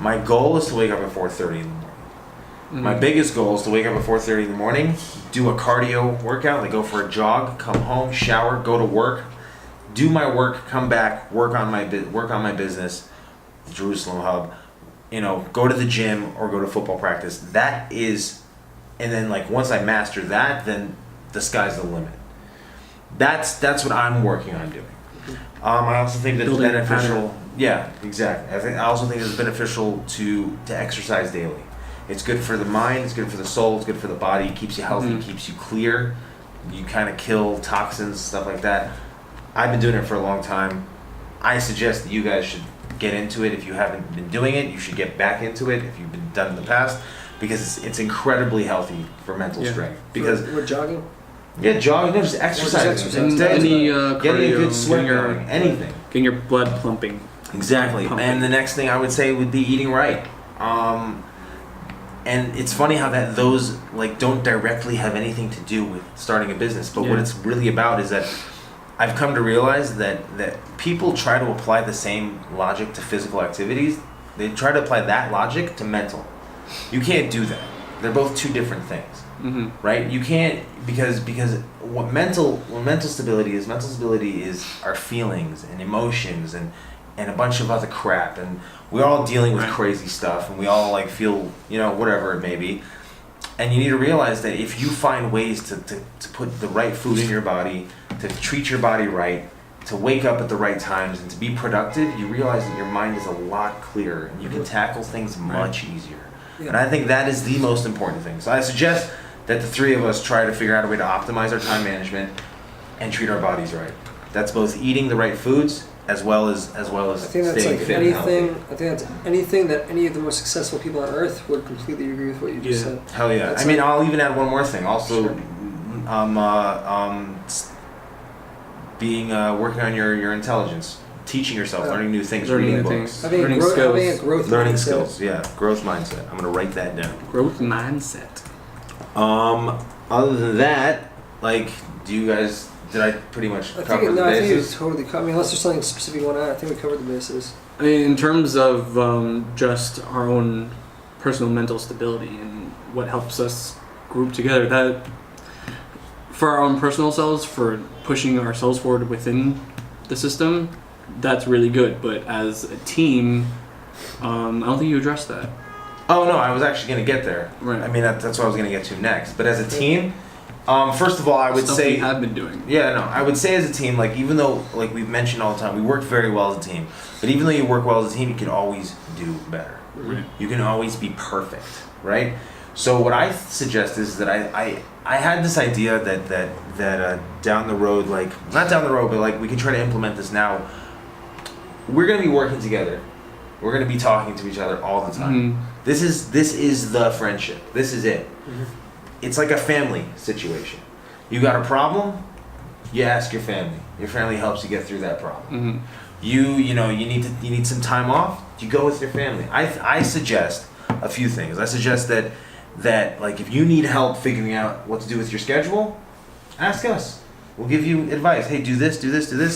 My goal is to wake up at 4:30 in the morning. My biggest goal is to wake up at 4:30 in the morning, do a cardio workout, like go for a jog, come home, shower, go to work, do my work, come back, work on my business, the Jerusalem Hub, go to the gym or go to football practice. That is, and then like once I master that, then the sky's the limit. That's what I'm working on doing. I also think that it's Building a beneficial. Yeah, exactly. I also think it's beneficial to exercise daily. It's good for the mind, it's good for the soul, it's good for the body, it keeps you healthy, it keeps you clear, you kind of kill toxins, stuff like that. I've been doing it for a long time. I suggest that you guys should get into it. If you haven't been doing it, you should get back into it if you've been done in the past, because it's incredibly healthy for mental strength. Because we're jogging. yeah, jogging, no, just exercising. Any Getting a good cardio, sweat going, anything. getting your blood pumping. Exactly. Pumping. And the next thing I would say would be eating right. And it's funny how that those like don't directly have anything to do with starting a business, but what it's really about is that I've come to realize that people try to apply the same logic to physical activities. They try to apply that logic to mental. You can't do that. They're both two different things, right? You can't because what mental stability is our feelings and emotions and a bunch of other crap, and we're all dealing with crazy stuff, and we all like feel, whatever it may be. And you need to realize that if you find ways to put the right food in your body, to treat your body right, to wake up at the right times, and to be productive, you realize that your mind is a lot clearer, and you can tackle things much easier. Yeah. And I think that is the most important thing. So I suggest that the three of us try to figure out a way to optimize our time management and treat our bodies right. That's both eating the right foods as well as I think that's staying like fit and healthy. anything. I think that's anything that any of the most successful people on earth would completely agree with what you just said. Hell yeah! That's I mean, like- I'll even add one more thing. Also, Sure. being working on your intelligence, teaching yourself, learning new things, Learning reading new books, things. Having Learning a skills. growth learning mindset. skills. Yeah, growth mindset. I'm gonna write that down. Growth mindset. Other than that, like, did I pretty much I cover think, the no, I think you bases? totally covered. I mean, unless there's something specific you want to add, I think we covered the bases. I mean, in terms of just our own personal mental stability and what helps us group together, that for our own personal selves, for pushing ourselves forward within the system, that's really good. But as a team, I don't think you addressed that. Oh no, I was actually gonna get there. Right. I mean, that's what I was gonna get to next. But as a team, first of all, I would Stuff say we have been doing. Yeah, no, I would say as a team, like, even though, like we've mentioned all the time, we work very well as a team. But even though you work well as a team, you can always do better. Right. You can always be perfect, right? So what I suggest is that I had this idea that down the road, like, not down the road, but like we can try to implement this now. We're gonna be working together. We're gonna be talking to each other all the time. Mhm. This is the friendship. This is it. It's like a family situation. You got a problem, you ask your family. Your family helps you get through that problem. Mhm. You need some time off, you go with your family. I suggest a few things. I suggest that like, if you need help figuring out what to do with your schedule, ask us. We'll give you advice. Hey, do this,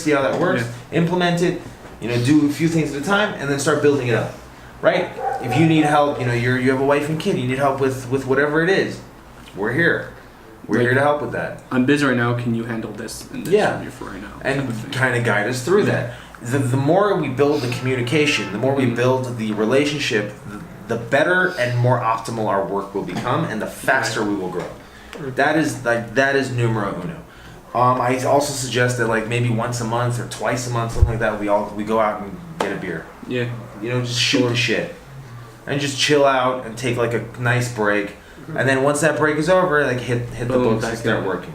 see how that works. Implement it. Do a few things at a time, and then start building it up. Right? If you need help, you have a wife and kid, you need help with whatever it is, we're here. We're here to help with that. I'm busy right now. Can you handle this and this Yeah. for right now? And type of thing. kind of guide us through that. The more we build the communication, the more we build the relationship, the better and more optimal our work will become, and the faster we will grow. That is numero uno. I also suggest that, like, maybe once a month or twice a month, something like that, we go out and get a beer. Yeah. Just shoot the shit, and just chill out and take like a nice break. And then once that break is over, like, hit the Boom, books and back start in. working.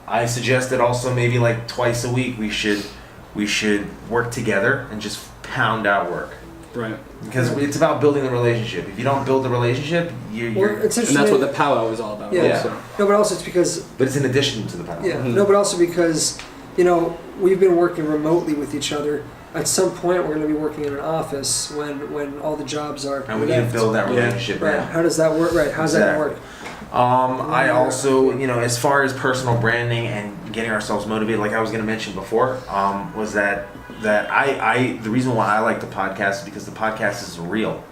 I suggest that also maybe like twice a week we should work together and just pound out work, Right. because it's about building the relationship. If you don't build the relationship, Well, you're it's And interesting. that's what the powwow is all about. Yeah. Also. No, but also it's because but it's in addition to the power. yeah. Mhm. No, but also because we've been working remotely with each other. At some point, we're going to be working in an office when all the jobs are. And we need to build that Yeah. relationship Right. now. How does that work? Right. How does that Exactly. work? I also, as far as personal branding and getting ourselves motivated, like I was going to mention before, was that the reason why I like the podcast is because the podcast is real.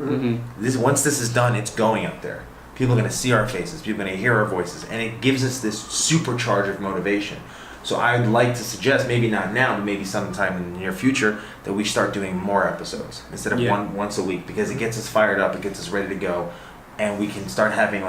Mm-hmm. Once this is done, it's going up there. People are going to see our faces. People are going to hear our voices, and it gives us this supercharge of motivation. So I'd like to suggest, maybe not now, but maybe sometime in the near future, that we start doing more episodes instead of once a week, because it gets us fired up, it gets us ready to go, and we can start having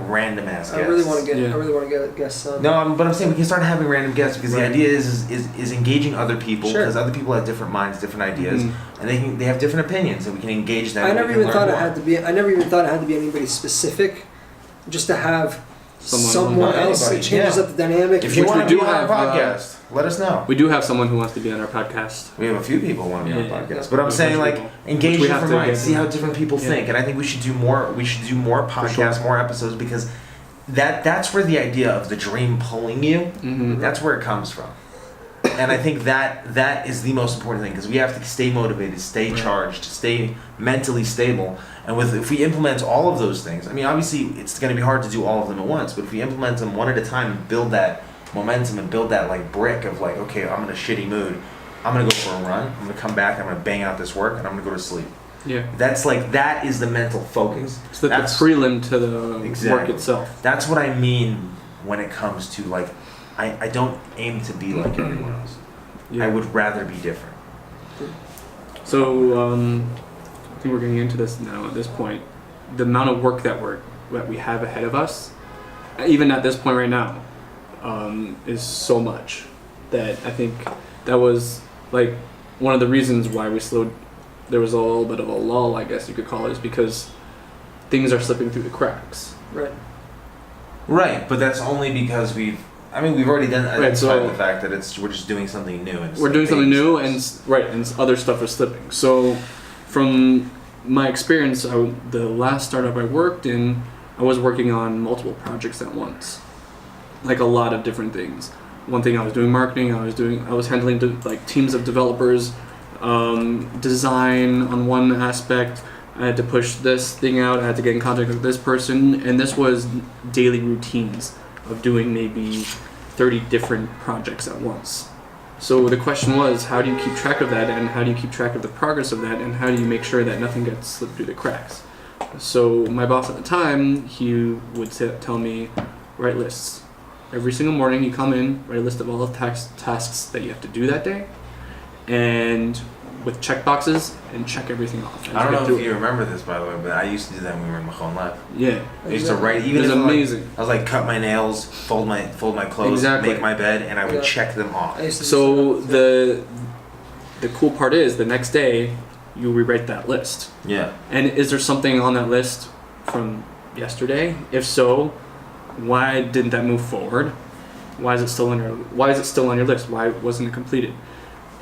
random ass guests. I really want to get. Yeah. I really want to get guests on. No, but I'm saying we can start having random guests, because the idea is engaging other people, Sure. because other people have different minds, different ideas, and they have different opinions, and we can engage them. I and we never can even learn thought it more. had to be. I never even thought it had to be anybody specific. Just to have someone Not else. anybody, It changes yeah. up the dynamic. If you Which want we to do be on have, our podcast, let us know. We do have someone who wants to be on our podcast. We have a few people who want to be on Yeah, the podcast, yeah. but I'm There's a saying, bunch like, of people. engage Which we have different to minds, get see to. how different people Yeah. think, and I think we should do more. We should do more podcasts, sure. more episodes, because that's where the idea of the dream pulling you. Mm-hmm. That's where it comes from, and I think that is the most important thing, because we have to stay motivated, stay charged, stay mentally stable. And if we implement all of those things, I mean, obviously it's going to be hard to do all of them at once, but if we implement them one at a time and build that momentum and build that, like, brick of, like, okay, I'm in a shitty mood, I'm going to go for a run, I'm going to come back, I'm going to bang out this work, and I'm going to go to sleep. Yeah. That is the mental focus. It's the prelim to the work Exactly. itself. That's what I mean when it comes to, like, I don't aim to be like everyone else. Yeah. I would rather be different. So I think we're getting into this now. At this point, the amount of work that we have ahead of us, even at this point right now, is so much that I think that was like one of the reasons why we slowed. There was a little bit of a lull, I guess you could call it, is because things are slipping through the cracks. Right. Right, but that's only because we've I mean, we've already done Right, so- the fact that we're just doing something new. And We're doing something new, and other stuff is slipping. So, from my experience, the last startup I worked in, I was working on multiple projects at once, like a lot of different things. One thing I was doing marketing. I was handling like teams of developers, design on one aspect. I had to push this thing out. I had to get in contact with this person, and this was daily routines of doing maybe 30 different projects at once. So the question was, how do you keep track of that, and how do you keep track of the progress of that, and how do you make sure that nothing gets slipped through the cracks? So my boss at the time, he would tell me, write lists. Every single morning you come in, write a list of all the tasks that you have to do that day, and with check boxes, and check everything off. I don't know if you remember this, by the way, but I used to do that when we were in Machon Lab. Yeah. I used to write, even it was if amazing. I was like, cut my nails, fold my clothes, Exactly. make my bed, and I would check them off. So the cool part is, the next day, you rewrite that list. Yeah. And is there something on that list from yesterday? If so, why didn't that move forward? Why is it still on your list? Why wasn't it completed?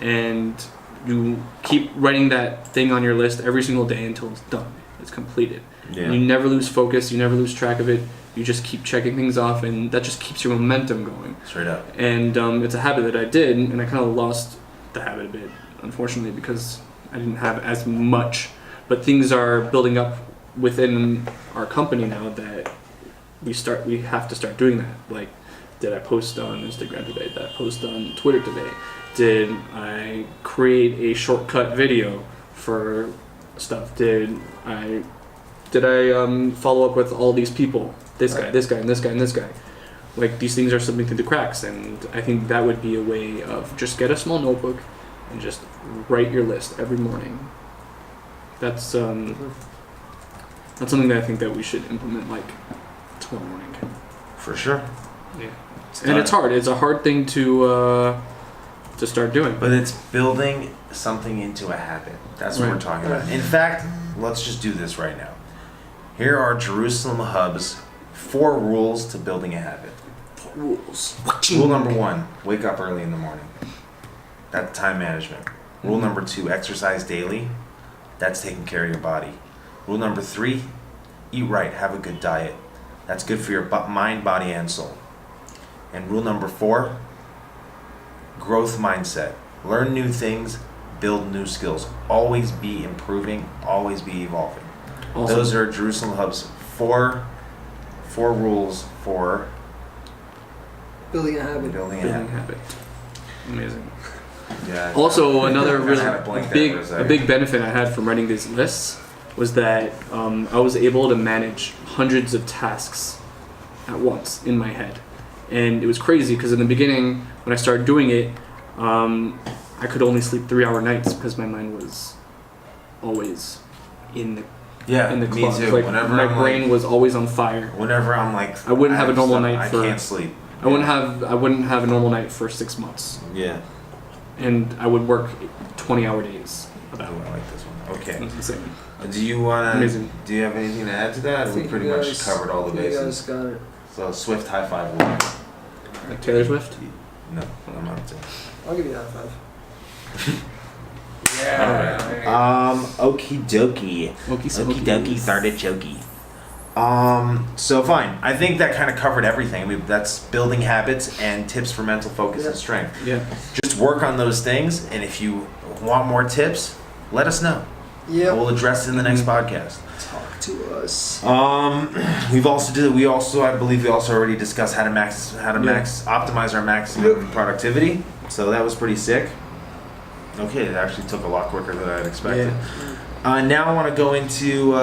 And you keep writing that thing on your list every single day until it's done. It's completed. Yeah. And you never lose focus. You never lose track of it. You just keep checking things off, and that just keeps your momentum going. Straight up. And it's a habit that I did, and I kind of lost the habit a bit, unfortunately, because I didn't have as much. But things are building up within our company now that we have to start doing that. Like, did I post on Instagram today? Did I post on Twitter today? Did I create a shortcut video for stuff? Did I follow up with all these people? This guy, this guy, and this guy, and this guy. Like, these things are slipping through the cracks, and I think that would be a way of just get a small notebook and just write your list every morning. That's something that I think that we should implement, like, tomorrow morning. For sure. Yeah. And it's hard. It's a hard thing to start doing. But it's building something into a habit. That's what we're talking about. In fact, let's just do this right now. Here are Jerusalem Hub's 4 rules to building a habit. Rules. Rule number 1, wake up early in the morning. That's time management. Rule number 2, exercise daily. That's taking care of your body. Rule number 3, eat right, have a good diet. That's good for your mind, body, and soul. And rule number 4, growth mindset. Learn new things, build new skills. Always be improving, always be evolving. Awesome. Those are Jerusalem Hub's 4 rules for Building a habit. building a Building habit. habit. Amazing. Yeah. Also, another I really had to blank there for a second. big benefit I had from writing these lists was that I was able to manage hundreds of tasks at once in my head. And it was crazy because in the beginning, when I started doing it, I could only sleep 3-hour nights because my mind was always in the me club. too. Like, Whenever my I'm brain like, was always on fire. whenever I'm like, I wouldn't have a normal night I can't sleep. I wouldn't have a normal night for 6 months, Yeah. and I would work 20-hour days. Oh, I like this one. Okay. That's insane. Do you wanna? Amazing. Do you have anything to add to that? I Or we think pretty you much guys- covered all the You guys bases. got it. So Swift high five. Will. Like Taylor Swift. No, I'm not. I'll give you that 5. Okie dokie. Okie dokie, artichoke. So fine. I think that kind of covered everything. I mean, that's building habits and tips for mental focus and strength. Yeah. Just work on those things, and if you want more tips, let us know. Yeah. We'll address it in the next podcast. Talk to us. I believe we also already discussed how to optimize our maximum productivity. So that was pretty sick. Okay, it actually took a lot quicker than I had expected. Now I want to go into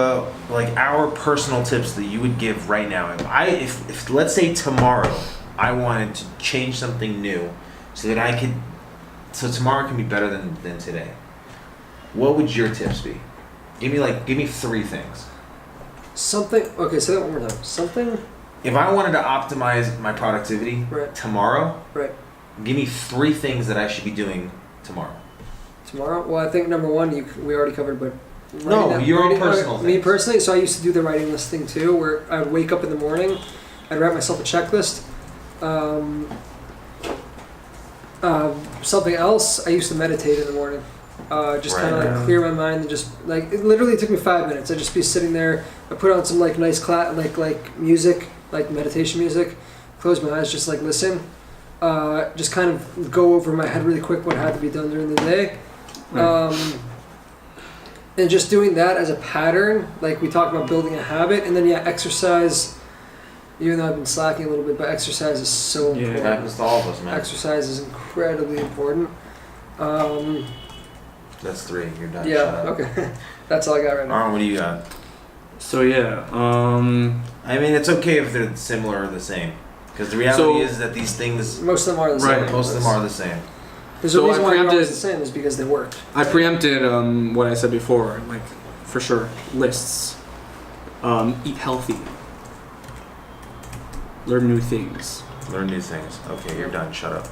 like our personal tips that you would give right now. If let's say tomorrow I wanted to change something new, so tomorrow can be better than today. What would your tips be? Give me 3 things. Something. Okay, say that one more time. Something. If I wanted to optimize my productivity tomorrow, give me 3 things that I should be doing tomorrow. Tomorrow? Well, I think number 1 we already covered, but Your own personal things. Me personally, so I used to do the writing list thing too, where I would wake up in the morning, I'd write myself a checklist, Something else, I used to meditate in the morning. Just kind of like clear my mind and just like it literally took me 5 minutes. I'd just be sitting there. I put on some like nice like music, like meditation music. Close my eyes, just like listen. Just kind of go over my head really quick what had to be done during the day. And just doing that as a pattern, like we talked about building a habit, and then exercise. Even though I've been slacking a little bit, but exercise is so important. It happens to all of us, man. Exercise is incredibly important. That's 3. You're done. Yeah. Okay. That's all I got right now. Aaron, what do you got? So yeah, I mean, it's okay if they're similar or the same, because the reality is that these things, Most of them are the same. Right. most of them are the same. There's So a reason I why they're always preempted- the same is because they worked. I preempted what I said before, like for sure lists. Eat healthy. Learn new things. Learn new things. Okay, you're done. Shut up.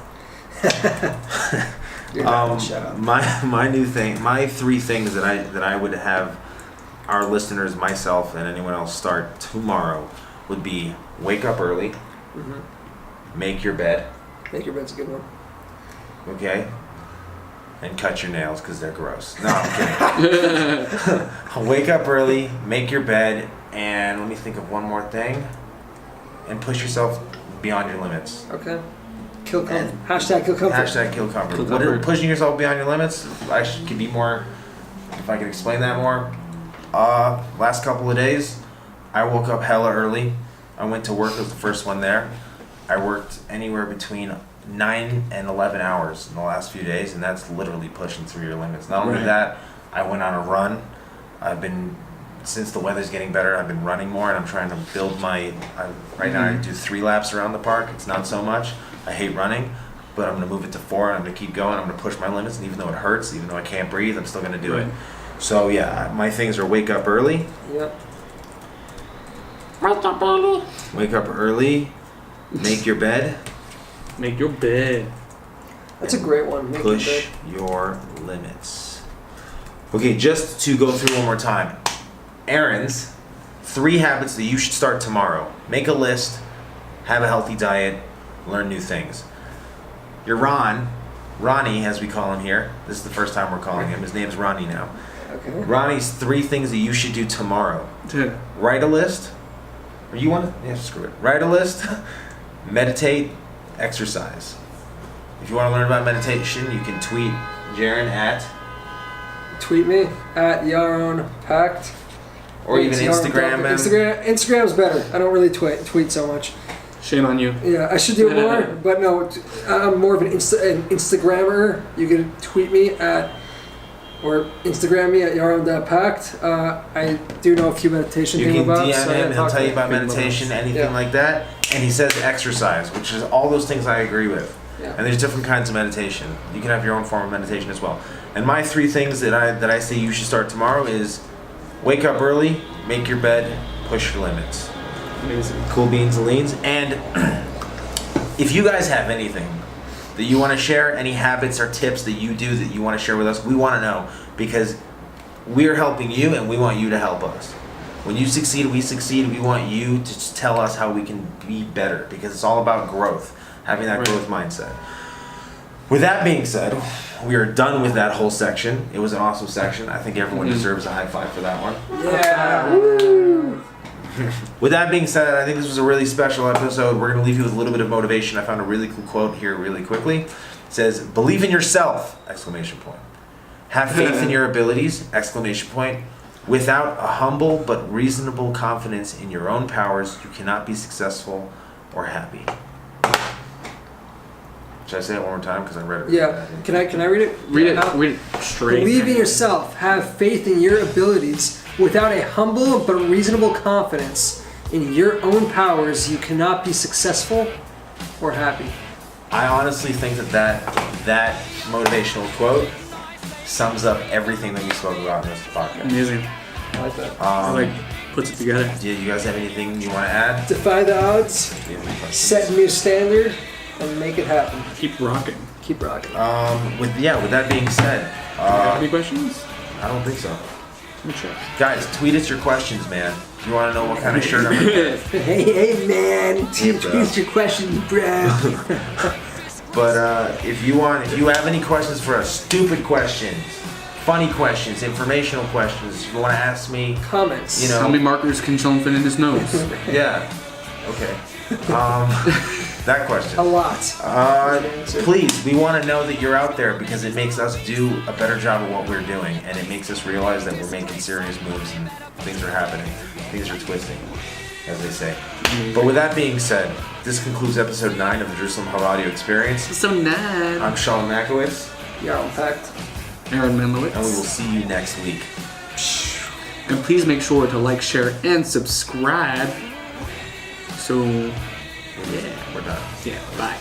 You're not shut up. My 3 things that I would have our listeners, myself, and anyone else start tomorrow would be wake up early, make your bed, Make your bed's a good one. okay, and cut your nails because they're gross. No, I'm kidding. Wake up early, make your bed, and let me think of one more thing, and push yourself beyond your limits. Okay. Kill comfort. Hashtag kill comfort. Hashtag kill comfort. Kill What comfort. pushing yourself beyond your limits, I could be more, if I could explain that more. Last couple of days, I woke up hella early. I went to work, I was the first one there. I worked anywhere between 9 and 11 hours in the last few days, and that's literally pushing through your limits. Not only Right. that, I went on a run. Since the weather's getting better, I've been running more, and I'm trying to build right now I do 3 laps around the park. It's not so much. I hate running, but I'm going to move it to 4, and I'm going to keep going. I'm going to push my limits, and even though it hurts, even though I can't breathe, I'm still going to do it. So yeah, my things are wake up early. Yep. Wake up early, make your bed, Make your bed. That's a great one. Make push your bed. your limits. Okay, just to go through one more time. Aaron's 3 habits that you should start tomorrow. Make a list, have a healthy diet, learn new things. Your Ronnie, as we call him here. This is the first time we're calling him. His name's Ronnie now. Okay. Ronnie's 3 things that you should do tomorrow. Yeah. Write a list. Or you want to? Yeah, screw it. Write a list, meditate, exercise. If you want to learn about meditation, you can tweet Jaron at, Tweet me at Jaron Pact. or even It's Jaron Instagram Pact. him. Instagram's better. I don't really tweet so much. Shame on you. Yeah, I should do it more, but no, I'm more of an Instagrammer. You can tweet me at, or Instagram me at Jaron.pact. I do know a few meditation You things can about. DM so him. He'll talk tell you to about him. meditation, anything Yeah. like that. And he says exercise, which is all those things I agree with. Yeah. And there's different kinds of meditation. You can have your own form of meditation as well. And my 3 things that I say you should start tomorrow is wake up early, make your bed, push your limits. Amazing. Cool beans and leans. And if you guys have anything that you want to share, any habits or tips that you do that you want to share with us, we want to know, because we're helping you and we want you to help us. When you succeed, we succeed. We want you to just tell us how we can be better, because it's all about growth, having that Right. growth mindset. With that being said, we are done with that whole section. It was an awesome section. I think everyone deserves a high five for that one. Yeah. Woo. With that being said, I think this was a really special episode. We're going to leave you with a little bit of motivation. I found a really cool quote here really quickly. It says, "Believe in yourself!" Exclamation point. "Have faith in your abilities!" Exclamation point. "Without a humble but reasonable confidence in your own powers, you cannot be successful or happy." Should I say it one more time? Because I read it. Yeah. Can I read it? Read it. Out? Read it straight. Believe in yourself. Have faith in your abilities. Without a humble but reasonable confidence in your own powers, you cannot be successful or happy. I honestly think that motivational quote sums up everything that we spoke about in this podcast. Amazing. I like that. Like puts it together. Do you guys have anything you want to add? Defy the odds, Do you have any questions? set a new standard, and make it happen. Keep rocking. Keep rocking. With that being said, Any questions? I don't think so. Guys, tweet us your questions, man. If you want to know what kind of shirt I'm wearing. Hey, man. Hey, bro. Choose your questions, bro. But if you have any questions for us, stupid questions, funny questions, informational questions, if you want to ask me, Comments. you know, How many markers can Shalom fit in his nose? yeah, okay, that question. A lot. Please, we want to know that you're out there because it makes us do a better job of what we're doing, and it makes us realize that we're making serious moves and things are happening, things are twisting, as they say. But with that being said, this concludes episode 9 of the Jerusalem Hub Audio Experience. So nice. I'm Shalom Makowitz, Jaron Pecht. Aaron Menlowitz. and we will see you next week. And please make sure to like, share, and subscribe. So, We're done. yeah, bye.